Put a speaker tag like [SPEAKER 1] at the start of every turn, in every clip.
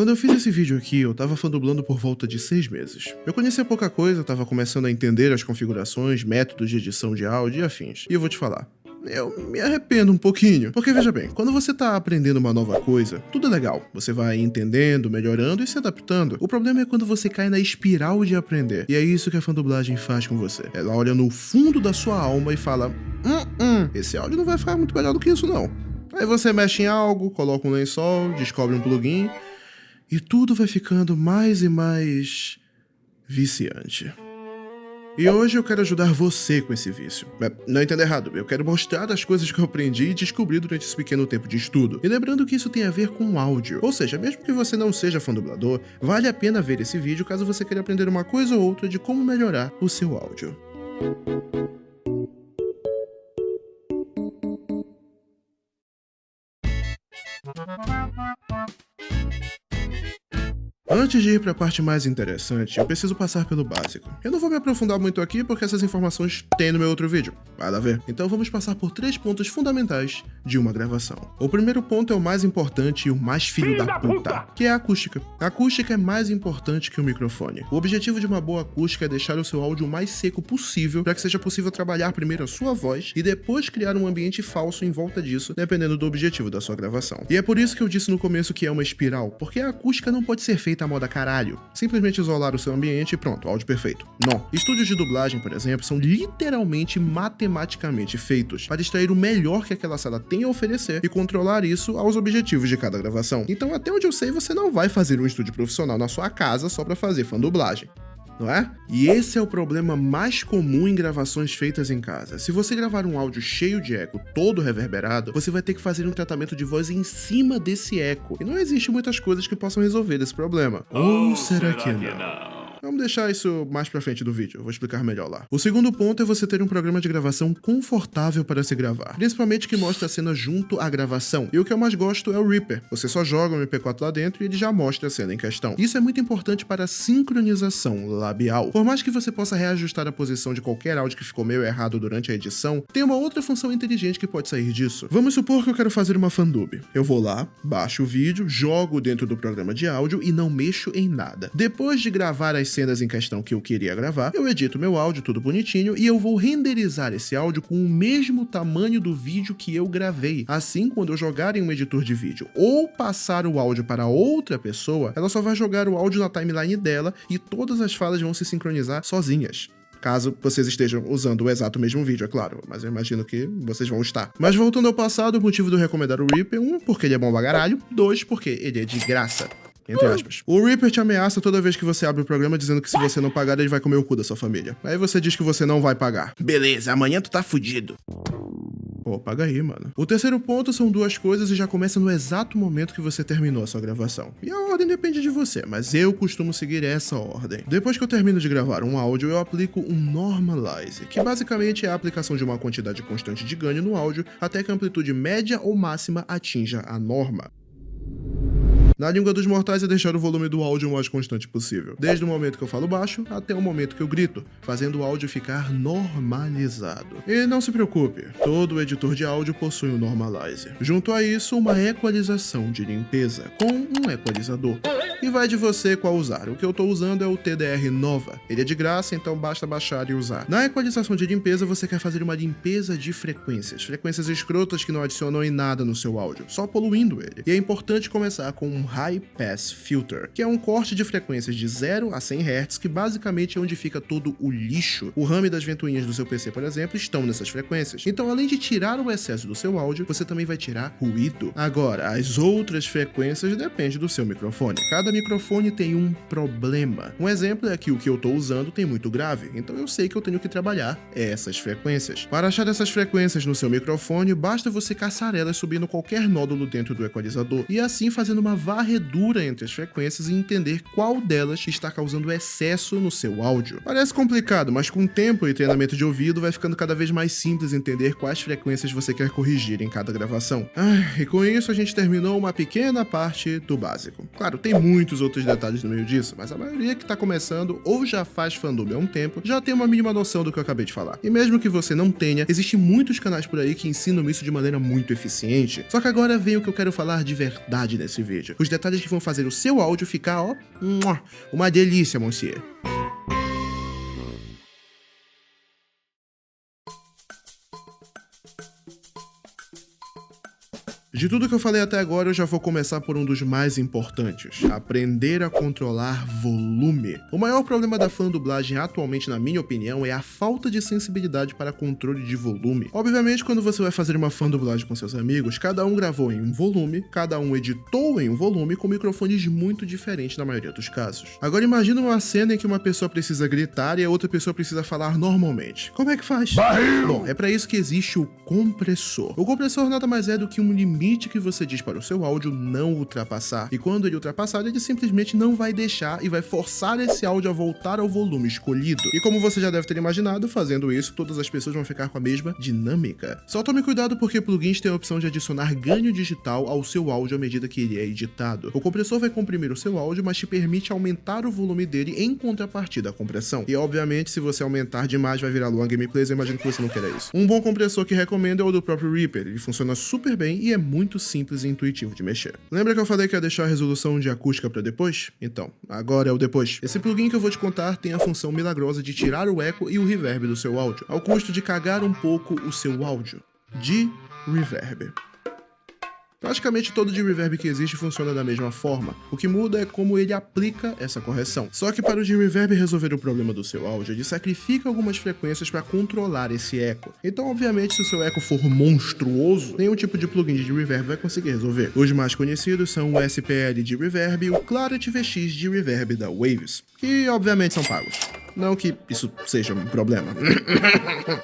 [SPEAKER 1] Quando eu fiz esse vídeo aqui, eu tava fandublando por volta de 6 meses. Eu conhecia pouca coisa, tava começando a entender as configurações, métodos de edição de áudio e afins. E eu vou te falar, eu me arrependo um pouquinho. Porque veja bem, quando você tá aprendendo uma nova coisa, tudo é legal. Você vai entendendo, melhorando e se adaptando. O problema é quando você cai na espiral de aprender. E é isso que a fandublagem faz com você. Ela olha no fundo da sua alma e fala: esse áudio não vai ficar muito melhor do que isso não. Aí você mexe em algo, coloca um lençol, descobre um plugin e tudo vai ficando mais e mais viciante. E hoje eu quero ajudar você com esse vício. Não entenda errado, eu quero mostrar as coisas que eu aprendi e descobri durante esse pequeno tempo de estudo. E lembrando que isso tem a ver com áudio. Ou seja, mesmo que você não seja fã dublador, vale a pena ver esse vídeo caso você queira aprender uma coisa ou outra de como melhorar o seu áudio. Antes de ir para a parte mais interessante, eu preciso passar pelo básico. Eu não vou me aprofundar muito aqui porque essas informações tem no meu outro vídeo, vai lá ver. Então vamos passar por 3 pontos fundamentais de uma gravação. O primeiro ponto é o mais importante e o mais filho da puta, que é a acústica. A acústica é mais importante que o microfone. O objetivo de uma boa acústica é deixar o seu áudio o mais seco possível para que seja possível trabalhar primeiro a sua voz e depois criar um ambiente falso em volta disso, dependendo do objetivo da sua gravação. E é por isso que eu disse no começo que é uma espiral, porque a acústica não pode ser feita a moda caralho. Simplesmente isolar o seu ambiente e pronto, áudio perfeito. Não. Estúdios de dublagem, por exemplo, são literalmente matematicamente feitos para extrair o melhor que aquela sala tem a oferecer e controlar isso aos objetivos de cada gravação. Então, até onde eu sei, você não vai fazer um estúdio profissional na sua casa só para fazer fandublagem, não é? E esse é o problema mais comum em gravações feitas em casa. Se você gravar um áudio cheio de eco, todo reverberado, você vai ter que fazer um tratamento de voz em cima desse eco. E não existe muitas coisas que possam resolver esse problema. Ou será que não? Vamos deixar isso mais pra frente do vídeo, eu vou explicar melhor lá. O segundo ponto é você ter um programa de gravação confortável para se gravar, principalmente que mostra a cena junto à gravação. E o que eu mais gosto é o Reaper. Você só joga o MP4 lá dentro e ele já mostra a cena em questão. Isso é muito importante para a sincronização labial. Por mais que você possa reajustar a posição de qualquer áudio que ficou meio errado durante a edição, tem uma outra função inteligente que pode sair disso. Vamos supor que eu quero fazer uma fandub. Eu vou lá, baixo o vídeo, jogo dentro do programa de áudio e não mexo em nada. Depois de gravar as cenas em questão que eu queria gravar, eu edito meu áudio tudo bonitinho e eu vou renderizar esse áudio com o mesmo tamanho do vídeo que eu gravei. Assim, quando eu jogar em um editor de vídeo ou passar o áudio para outra pessoa, ela só vai jogar o áudio na timeline dela e todas as falas vão se sincronizar sozinhas. Caso vocês estejam usando o exato mesmo vídeo, é claro, mas eu imagino que vocês vão estar. Mas voltando ao passado, o motivo de eu recomendar o Reaper, 1, porque ele é bom pra caralho, 2, porque ele é de graça. Entre aspas. O Reaper te ameaça toda vez que você abre o programa dizendo que se você não pagar, ele vai comer o cu da sua família. Aí você diz que você não vai pagar. Beleza, amanhã tu tá fudido. Pô, paga aí, mano. O terceiro ponto são 2 coisas e já começa no exato momento que você terminou a sua gravação. E a ordem depende de você, mas eu costumo seguir essa ordem. Depois que eu termino de gravar um áudio, eu aplico um Normalize, que basicamente é a aplicação de uma quantidade constante de ganho no áudio até que a amplitude média ou máxima atinja a norma. Na língua dos mortais é deixar o volume do áudio o mais constante possível, desde o momento que eu falo baixo até o momento que eu grito, fazendo o áudio ficar normalizado. E não se preocupe, todo editor de áudio possui um Normalize. Junto a isso, uma equalização de limpeza, com um equalizador. E vai de você qual usar. O que eu tô usando é o TDR Nova. Ele é de graça, então basta baixar e usar. Na equalização de limpeza, você quer fazer uma limpeza de frequências. Frequências escrotas que não adicionam em nada no seu áudio, só poluindo ele. E é importante começar com um High Pass Filter, que é um corte de frequências de 0 a 100 Hz, que basicamente é onde fica todo o lixo. O RAM e das ventoinhas do seu PC, por exemplo, estão nessas frequências. Então, além de tirar o excesso do seu áudio, você também vai tirar ruído. Agora, as outras frequências dependem do seu microfone. Cada microfone tem um problema. Um exemplo é que o que eu estou usando tem muito grave, então eu sei que eu tenho que trabalhar essas frequências. Para achar essas frequências no seu microfone, basta você caçar elas subindo qualquer nódulo dentro do equalizador e assim fazendo uma varredura entre as frequências e entender qual delas está causando excesso no seu áudio. Parece complicado, mas com tempo e treinamento de ouvido vai ficando cada vez mais simples entender quais frequências você quer corrigir em cada gravação. E com isso a gente terminou uma pequena parte do básico. Claro, tem muito muitos outros detalhes no meio disso, mas a maioria que tá começando ou já faz fandub há um tempo, já tem uma mínima noção do que eu acabei de falar. E mesmo que você não tenha, existem muitos canais por aí que ensinam isso de maneira muito eficiente. Só que agora vem o que eu quero falar de verdade nesse vídeo. Os detalhes que vão fazer o seu áudio ficar, ó, uma delícia, monsieur. De tudo que eu falei até agora, eu já vou começar por um dos mais importantes: aprender a controlar volume. O maior problema da fã-dublagem atualmente, na minha opinião, é a falta de sensibilidade para controle de volume. Obviamente, quando você vai fazer uma fã-dublagem com seus amigos, cada um gravou em um volume, cada um editou em um volume, com microfones muito diferentes na maioria dos casos. Agora imagina uma cena em que uma pessoa precisa gritar e a outra pessoa precisa falar normalmente. Como é que faz? Barril! Bom, é para isso que existe o compressor. O compressor nada mais é do que um limite que você diz para o seu áudio não ultrapassar, e quando ele ultrapassar, ele simplesmente não vai deixar e vai forçar esse áudio a voltar ao volume escolhido. E como você já deve ter imaginado, fazendo isso, todas as pessoas vão ficar com a mesma dinâmica. Só tome cuidado porque plugins têm a opção de adicionar ganho digital ao seu áudio à medida que ele é editado. O compressor vai comprimir o seu áudio, mas te permite aumentar o volume dele em contrapartida à compressão. E obviamente, se você aumentar demais, vai virar long gameplays, eu imagino que você não queira isso. Um bom compressor que recomendo é o do próprio Reaper. Ele funciona super bem e é muito simples e intuitivo de mexer. Lembra que eu falei que ia deixar a resolução de acústica para depois? Então, agora é o depois. Esse plugin que eu vou te contar tem a função milagrosa de tirar o eco e o reverb do seu áudio, ao custo de cagar um pouco o seu áudio. De reverb. Praticamente todo de reverb que existe funciona da mesma forma. O que muda é como ele aplica essa correção. Só que para o de reverb resolver o problema do seu áudio, ele sacrifica algumas frequências para controlar esse eco. Então, obviamente, se o seu eco for monstruoso, nenhum tipo de plugin de reverb vai conseguir resolver. Os mais conhecidos são o SPL de reverb e o Clarity VX de reverb da Waves, que obviamente são pagos. Não que isso seja um problema.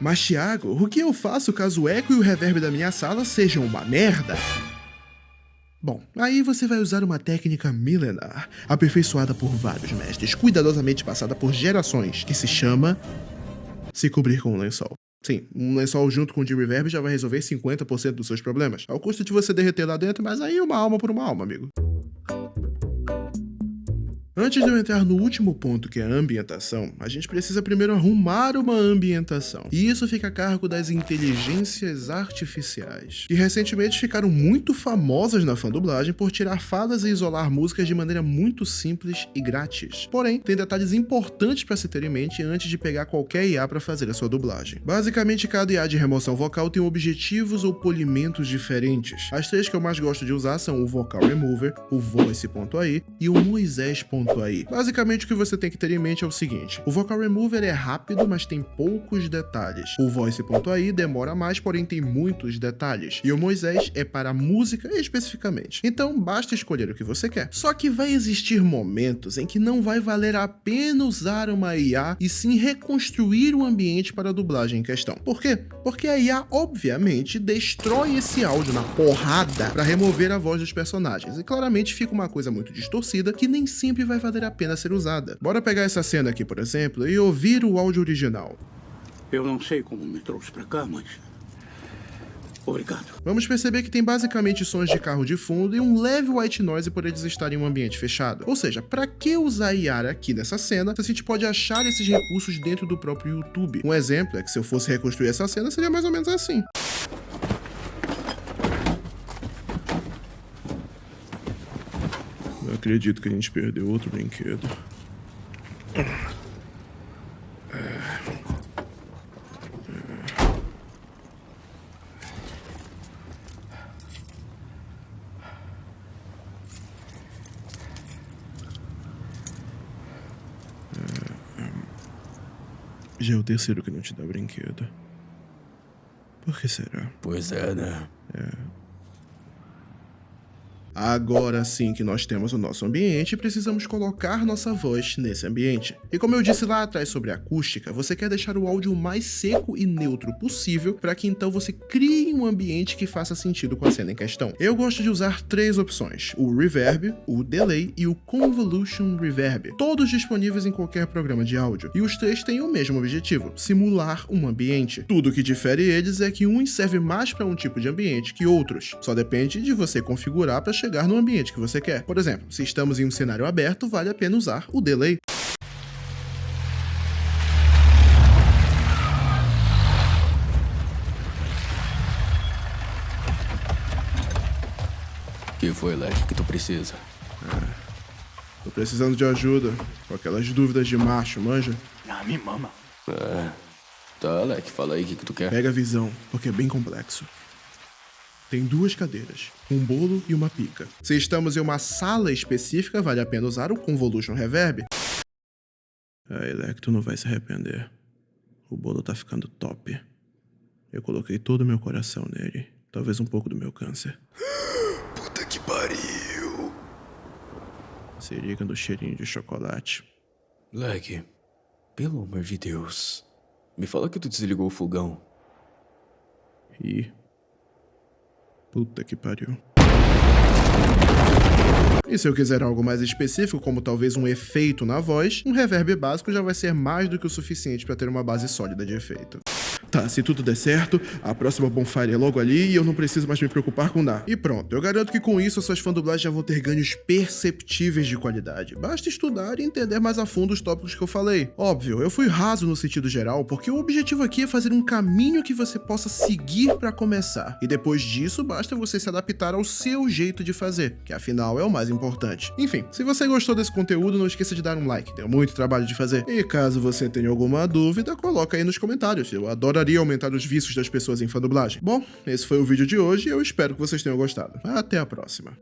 [SPEAKER 1] Mas, Thiago, o que eu faço caso o eco e o reverb da minha sala sejam uma merda? Bom, aí você vai usar uma técnica milenar, aperfeiçoada por vários mestres, cuidadosamente passada por gerações, que se chama se cobrir com um lençol. Sim, um lençol junto com o de reverb já vai resolver 50% dos seus problemas, ao custo de você derreter lá dentro, mas aí uma alma por uma alma, amigo. Antes de eu entrar no último ponto, que é a ambientação, a gente precisa primeiro arrumar uma ambientação. E isso fica a cargo das inteligências artificiais, que recentemente ficaram muito famosas na fã-dublagem por tirar falas e isolar músicas de maneira muito simples e grátis. Porém, tem detalhes importantes para se ter em mente antes de pegar qualquer IA para fazer a sua dublagem. Basicamente, cada IA de remoção vocal tem objetivos ou polimentos diferentes. As três que eu mais gosto de usar são o Vocal Remover, o Voice.ai e o Moisés.ai. Basicamente, o que você tem que ter em mente é o seguinte: o Vocal Remover é rápido, mas tem poucos detalhes. O Voice.ai demora mais, porém tem muitos detalhes. E o Moisés é para música especificamente. Então, basta escolher o que você quer. Só que vai existir momentos em que não vai valer a pena usar uma IA e sim reconstruir o ambiente para a dublagem em questão. Por quê? Porque a IA, obviamente, destrói esse áudio na porrada para remover a voz dos personagens. E claramente fica uma coisa muito distorcida que nem sempre vai valer a pena ser usada. Bora pegar essa cena aqui, por exemplo, e ouvir o áudio original.
[SPEAKER 2] Eu não sei como me trouxe pra cá, mas... obrigado.
[SPEAKER 1] Vamos perceber que tem basicamente sons de carro de fundo e um leve white noise por eles estarem em um ambiente fechado. Ou seja, pra que usar IA aqui nessa cena se a gente pode achar esses recursos dentro do próprio YouTube? Um exemplo é que se eu fosse reconstruir essa cena, seria mais ou menos assim. Eu acredito que a gente perdeu outro brinquedo. Já é o terceiro que não te dá brinquedo. Por que será?
[SPEAKER 2] Pois é, né?
[SPEAKER 1] Agora sim que nós temos o nosso ambiente, precisamos colocar nossa voz nesse ambiente. E como eu disse lá atrás sobre a acústica, você quer deixar o áudio o mais seco e neutro possível para que então você crie um ambiente que faça sentido com a cena em questão. Eu gosto de usar três opções: o Reverb, o Delay e o Convolution Reverb, todos disponíveis em qualquer programa de áudio. E os três têm o mesmo objetivo: simular um ambiente. Tudo que difere eles é que uns serve mais para um tipo de ambiente que outros. Só depende de você configurar para chegar chegar no ambiente que você quer. Por exemplo, se estamos em um cenário aberto, vale a pena usar o delay.
[SPEAKER 3] Que foi, Leque, que tu precisa?
[SPEAKER 1] Tô precisando de ajuda com aquelas dúvidas de macho, manja?
[SPEAKER 2] Ah, me mama.
[SPEAKER 3] Tá, Leque, fala aí o que tu quer.
[SPEAKER 1] Pega a visão, porque é bem complexo. Tem 2 cadeiras, um bolo e uma pica. Se estamos em uma sala específica, vale a pena usar o Convolution Reverb. Aí, Leque, tu não vai se arrepender. O bolo tá ficando top. Eu coloquei todo o meu coração nele. Talvez um pouco do meu câncer.
[SPEAKER 3] Puta que pariu.
[SPEAKER 1] Se liga no cheirinho de chocolate.
[SPEAKER 3] Leque, pelo amor de Deus. Me fala que tu desligou o fogão.
[SPEAKER 1] E... puta que pariu. E se eu quiser algo mais específico, como talvez um efeito na voz, um reverb básico já vai ser mais do que o suficiente para ter uma base sólida de efeito. Tá, se tudo der certo, a próxima bonfire é logo ali e eu não preciso mais me preocupar com nada. E pronto, eu garanto que com isso as suas fandublagens já vão ter ganhos perceptíveis de qualidade. Basta estudar e entender mais a fundo os tópicos que eu falei. Óbvio, eu fui raso no sentido geral, porque o objetivo aqui é fazer um caminho que você possa seguir para começar. E depois disso, basta você se adaptar ao seu jeito de fazer, que afinal é o mais importante. Enfim, se você gostou desse conteúdo, não esqueça de dar um like, deu muito trabalho de fazer. E caso você tenha alguma dúvida, coloca aí nos comentários, eu adoraria aumentar os vícios das pessoas em fã dublagem. Bom, esse foi o vídeo de hoje e eu espero que vocês tenham gostado. Até a próxima.